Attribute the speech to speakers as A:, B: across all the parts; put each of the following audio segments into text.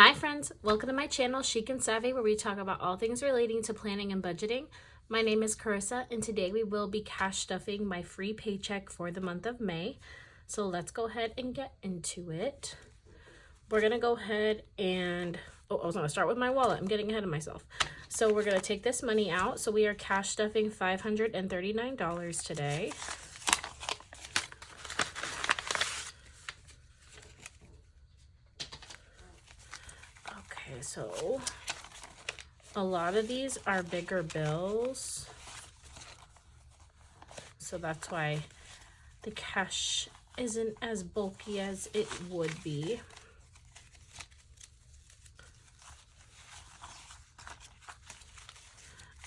A: Hi friends, welcome to my channel Chic and Savvy, where we talk about all things relating to planning and budgeting. My name is Carissa and today we will be cash stuffing my free paycheck for the month of May. So let's go ahead and get into it. We're gonna go ahead and, I was gonna start with my wallet. I'm getting ahead of myself. So we're gonna take this money out. So we are cash stuffing $539 today. Okay, so a lot of these are bigger bills, so that's why the cash isn't as bulky as it would be.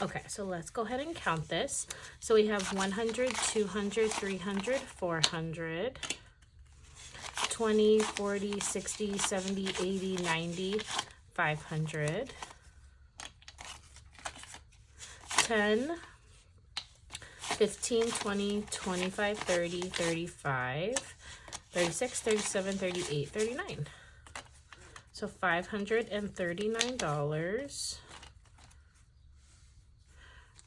A: Okay, so let's go ahead and count this. So we have 100, 200, 300, 400, 20, 40, 60, 70, 80, 90, 500, 10, 15, 20, 25, 30, 35, 36, 37, 38, 39. So $539.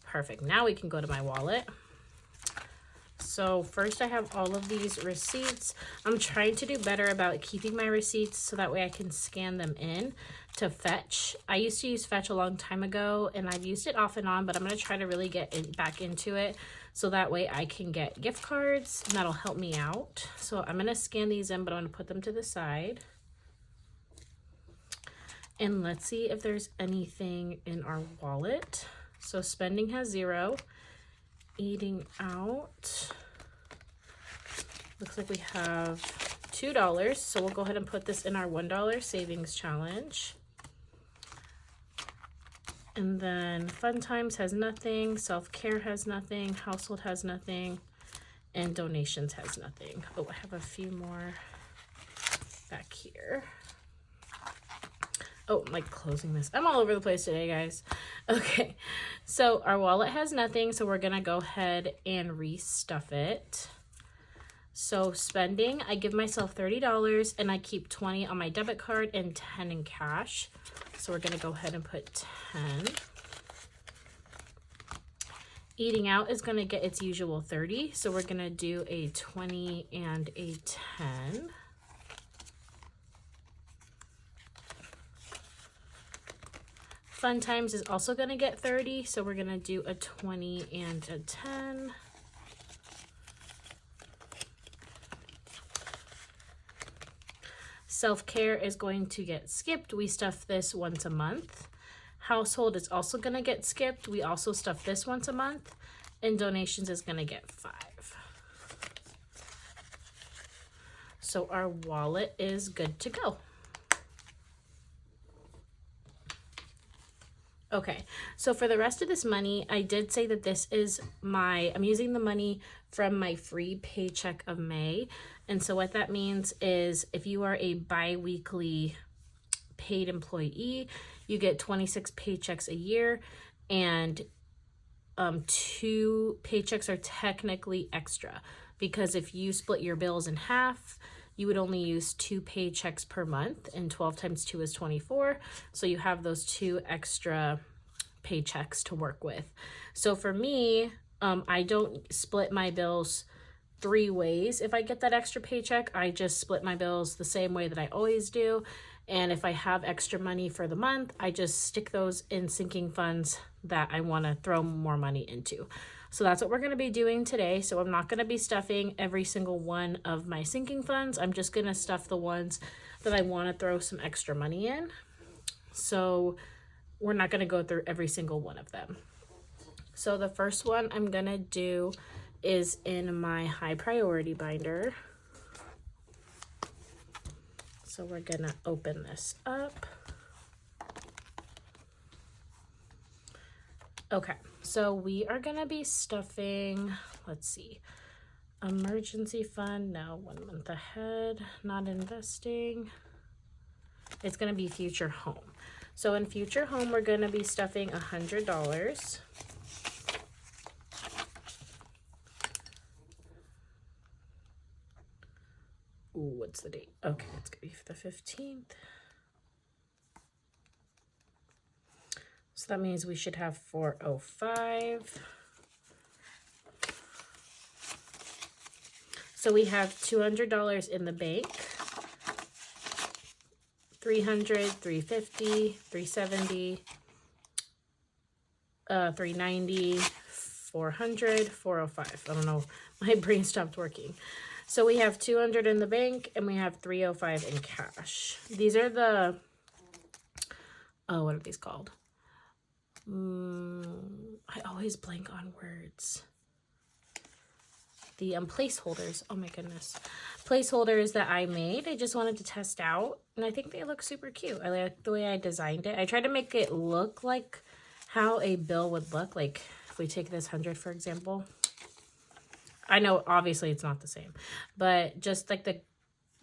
A: Perfect. Now we can go to my wallet. So first I have all of these receipts. I'm trying to do better about keeping my receipts so that way I can scan them in to Fetch. I used to use Fetch a long time ago and I've used it off and on, but I'm going to try to really get back into it so that way I can get gift cards and that'll help me out. So I'm going to scan these in, but I'm going to put them to the side. And let's see if there's anything in our wallet. So spending has 0. Eating out, looks like we have $2, so we'll go ahead and put this in our $1 savings challenge. And then fun times has nothing, self-care has nothing, household has nothing, and donations has nothing. Oh, I have a few more back here. Oh, I'm like closing this. I'm all over the place today, guys. Okay, so our wallet has nothing, so we're gonna go ahead and restuff it. So spending, I give myself $30 and I keep 20 on my debit card and 10 in cash. So we're gonna go ahead and put 10. Eating out is gonna get its usual 30, so we're gonna do a 20 and a 10. Fun times is also going to get 30, so we're going to do a 20 and a 10. Self-care is going to get skipped. We stuff this once a month. Household is also going to get skipped. We also stuff this once a month. And donations is going to get 5. So our wallet is good to go. Okay, so for the rest of this money, I did say that this is I'm using the money from my free paycheck of May. And so what that means is if you are a bi-weekly paid employee, you get 26 paychecks a year, and 2 paychecks are technically extra because if you split your bills in half, you would only use 2 paychecks per month, and 12 times 2 is 24. So you have those 2 extra paychecks to work with. So for me, I don't split my bills 3 ways. If I get that extra paycheck, I just split my bills the same way that I always do. And if I have extra money for the month, I just stick those in sinking funds that I want to throw more money into. So that's what we're going to be doing today. So I'm not going to be stuffing every single one of my sinking funds. I'm just going to stuff the ones that I want to throw some extra money in. So we're not going to go through every single one of them. So the first one I'm going to do is in my high priority binder. So we're going to open this up. Okay, so we are going to be stuffing, let's see, emergency fund, no, 1 month ahead, not investing. It's going to be future home. So in future home, we're going to be stuffing $100. Ooh, what's the date? Okay, it's going to be the 15th. So that means we should have 405. So we have $200 in the bank. 300, 350, 370, 390, 400, 405. I don't know, my brain stopped working. So we have 200 in the bank and we have 305 in cash. These are the, oh, what are these called? I always blank on words. The placeholders. Oh my goodness. Placeholders that I made. I just wanted to test out. And I think they look super cute. I like the way I designed it. I tried to make it look like how a bill would look. Like if we take this 100, for example. I know obviously it's not the same. But just like the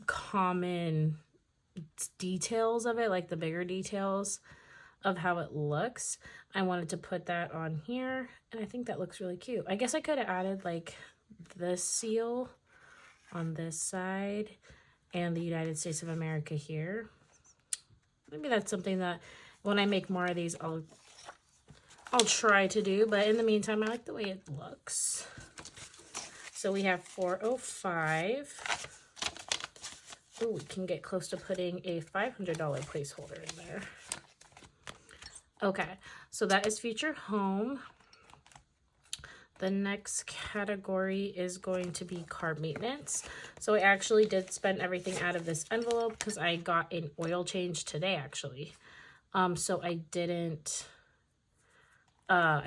A: common details of it. Like the bigger details of how it looks. I wanted to put that on here. And I think that looks really cute. I guess I could have added like this seal on this side and the United States of America here. Maybe that's something that when I make more of these I'll try to do, but in the meantime I like the way it looks. So we have 405. Oh, we can get close to putting a $500 placeholder in there. Okay, so that is future home. The next category is going to be car maintenance. So I actually did spend everything out of this envelope because I got an oil change today actually. So I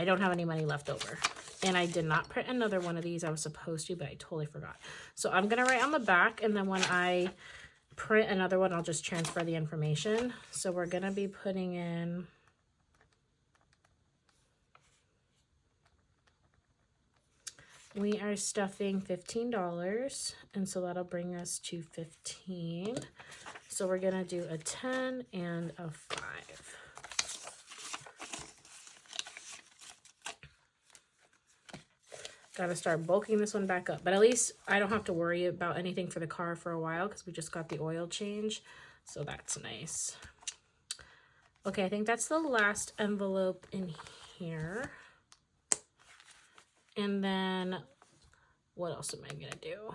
A: don't have any money left over. And I did not print another one of these. I was supposed to, but I totally forgot. So I'm gonna write on the back, and then when I print another one, I'll just transfer the information. So we're gonna be putting in we are stuffing $15, and so that'll bring us to 15. So we're gonna do a 10 and a 5. Gotta start bulking this one back up, but at least I don't have to worry about anything for the car for a while because we just got the oil change, so that's nice. Okay, I think that's the last envelope in here. And then, what else am I gonna do?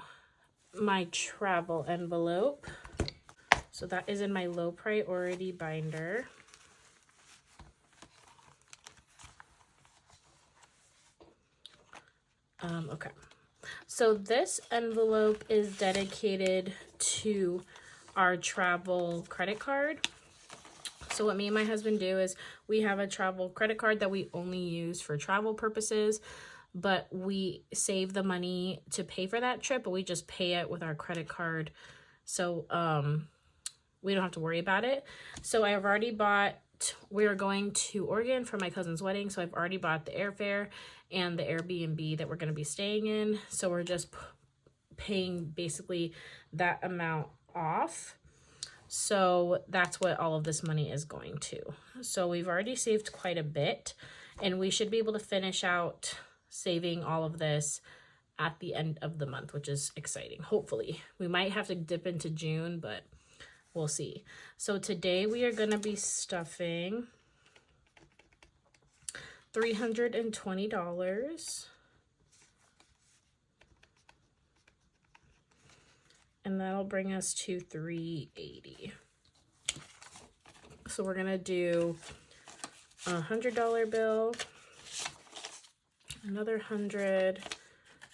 A: My travel envelope. So that is in my low priority binder. Okay, so this envelope is dedicated to our travel credit card. So what me and my husband do is we have a travel credit card that we only use for travel purposes, but we save the money to pay for that trip, but we just pay it with our credit card. So we don't have to worry about it. So I've already bought, we're going to Oregon for my cousin's wedding. So I've already bought the airfare and the Airbnb that we're going to be staying in. So we're just paying basically that amount off. So that's what all of this money is going to. So we've already saved quite a bit, and we should be able to finish out saving all of this at the end of the month, which is exciting. Hopefully we might have to dip into June, but we'll see. So today we are going to be stuffing $320, and that'll bring us to $380. So we're going to do a $100 bill, another 100,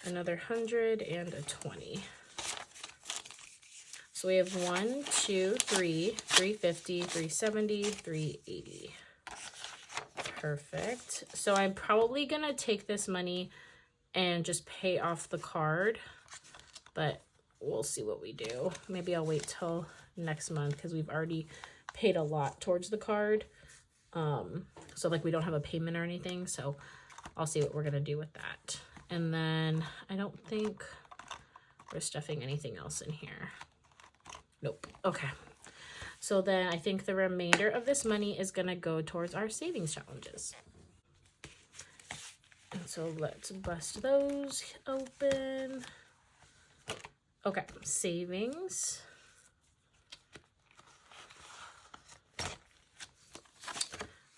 A: another 100, and a 20. So we have 1, 2, 3, 350, 370, 380. Perfect. So I'm probably gonna take this money and just pay off the card, but we'll see what we do. Maybe I'll wait till next month because we've already paid a lot towards the card. So like we don't have a payment or anything, so I'll see what we're gonna do with that. And then I don't think we're stuffing anything else in here. Nope. Okay. So then I think the remainder of this money is going to go towards our savings challenges. And so let's bust those open. Okay, savings.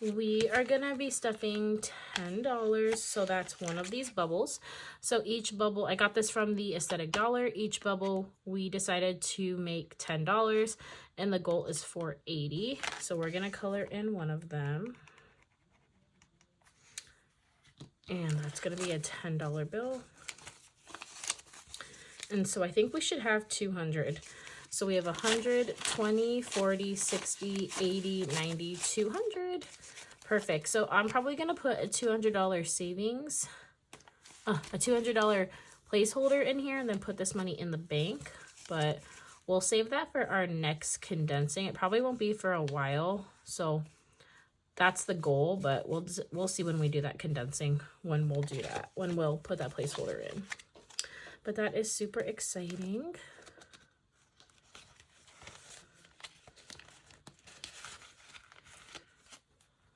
A: we are gonna be stuffing $10, so that's one of these bubbles. So each bubble, I got this from the Aesthetic Dollar. Each bubble we decided to make $10, and the goal is for 80. So we're gonna color in one of them, and that's gonna be a $10 bill. And so I think we should have 200. So we have 100, 20, 40, 60, 80, 90, 200. Perfect. So I'm probably going to put a $200 savings, a $200 placeholder in here, and then put this money in the bank. But we'll save that for our next condensing. It probably won't be for a while. So that's the goal, but we'll see when we do that condensing, when we'll do that, when we'll put that placeholder in. But that is super exciting.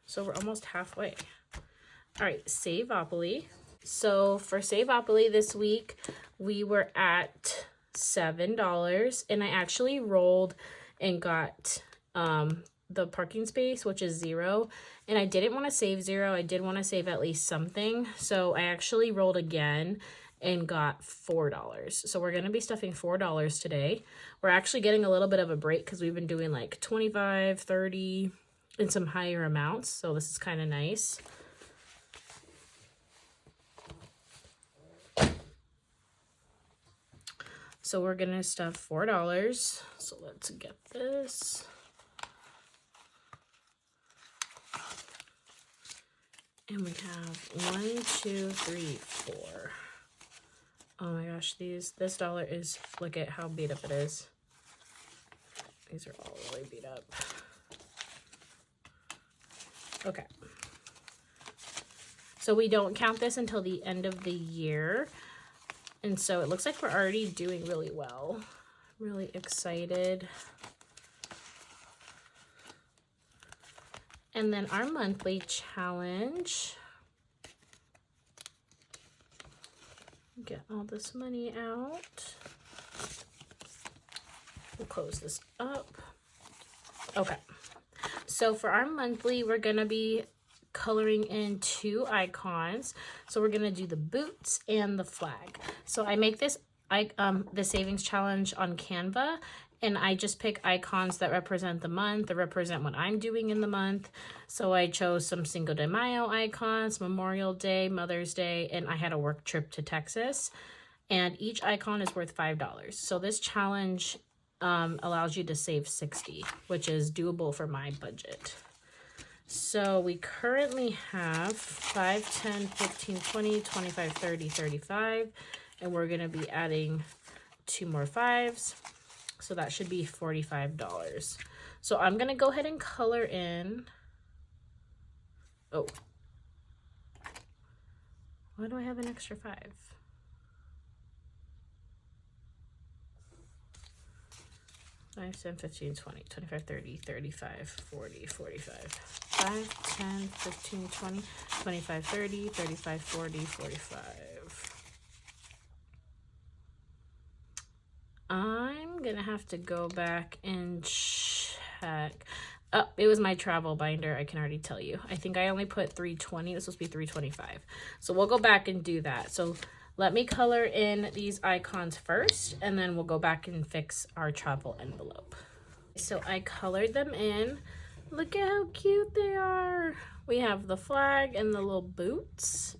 A: So we're almost halfway. All right, Savopoly. So for Savopoly this week, we were at $7, and I actually rolled and got the parking space, which is 0, and I didn't want to save 0. I did want to save at least something, so I actually rolled again and got $4. So we're going to be stuffing $4 today. We're actually getting a little bit of a break because we've been doing like 25, 30, and some higher amounts, so this is kind of nice. So we're gonna stuff $4. So let's get this. And we have 1, 2, 3, 4. Oh my gosh, this dollar is, look at how beat up it is. These are all really beat up. Okay. So we don't count this until the end of the year. And so it looks like we're already doing really well. Really excited. And then our monthly challenge. Get all this money out. We'll close this up. Okay. So for our monthly, we're going to be coloring in 2 icons. So we're going to do the boots and the flag. So I make this the savings challenge on Canva, and I just pick icons that represent the month or represent what I'm doing in the month. So I chose some Cinco de Mayo icons, Memorial Day, Mother's Day, and I had a work trip to Texas. And each icon is worth $5. So this challenge allows you to save 60, which is doable for my budget. So we currently have 5, 10, 15, 20, 25, 30, 35, and we're going to be adding 2 more 5s. So that should be $45. So I'm going to go ahead and color in. Oh. Why do I have an extra 5? 5, 10, 15, 20, 25, 30, 35, 40, 45. 5, 10, 15, 20, 25, 30, 35, 40, 45. I'm going to have to go back and check. Oh, it was my travel binder, I can already tell you. I think I only put 320. It was supposed to be 325. So we'll go back and do that. So let me color in these icons first, and then we'll go back and fix our travel envelope. So I colored them in. Look at how cute they are. We have the flag and the little boots.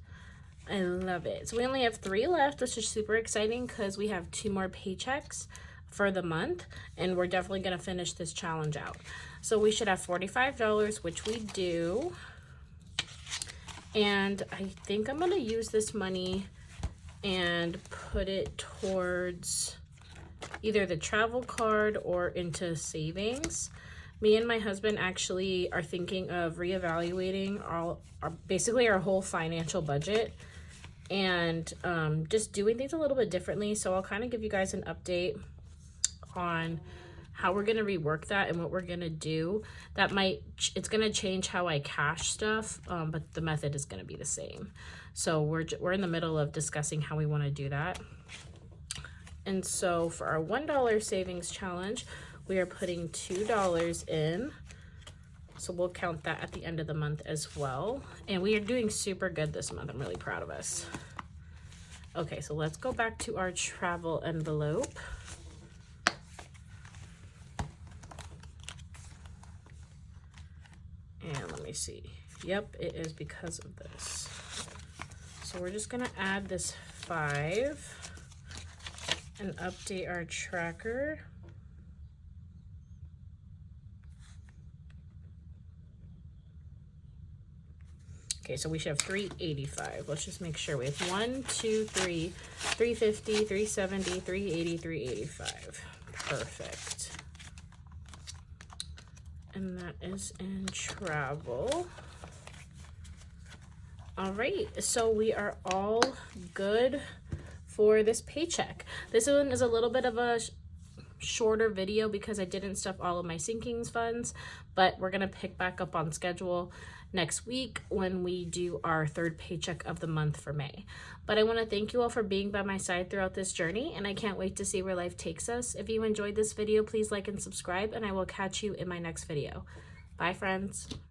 A: I love it. So we only have 3 left, which is super exciting because we have 2 more paychecks for the month, and we're definitely going to finish this challenge out. So we should have $45, which we do. And I think I'm going to use this money and put it towards either the travel card or into savings. Me and my husband actually are thinking of reevaluating basically our whole financial budget and just doing things a little bit differently. So I'll kind of give you guys an update on how we're going to rework that and what we're going to do. It's going to change how I cash stuff, but the method is going to be the same. So we're in the middle of discussing how we want to do that. And so for our $1 savings challenge, we are putting $2 in. So we'll count that at the end of the month as well. And we are doing super good this month. I'm really proud of us. Okay, so let's go back to our travel envelope. And let me see. Yep, it is because of this. So we're just gonna add this 5 and update our tracker. Okay, so we should have 385. Let's just make sure we have 1, 2, 3, 350, 370, 380, 385. Perfect. And that is in travel. All right, so we are all good for this paycheck. This one is a little bit of a shorter video because I didn't stuff all of my sinkings funds, but we're gonna pick back up on schedule next week when we do our 3rd paycheck of the month for May. But I want to thank you all for being by my side throughout this journey, and I can't wait to see where life takes us. If you enjoyed this video, please like and subscribe, and I will catch you in my next video. Bye, friends.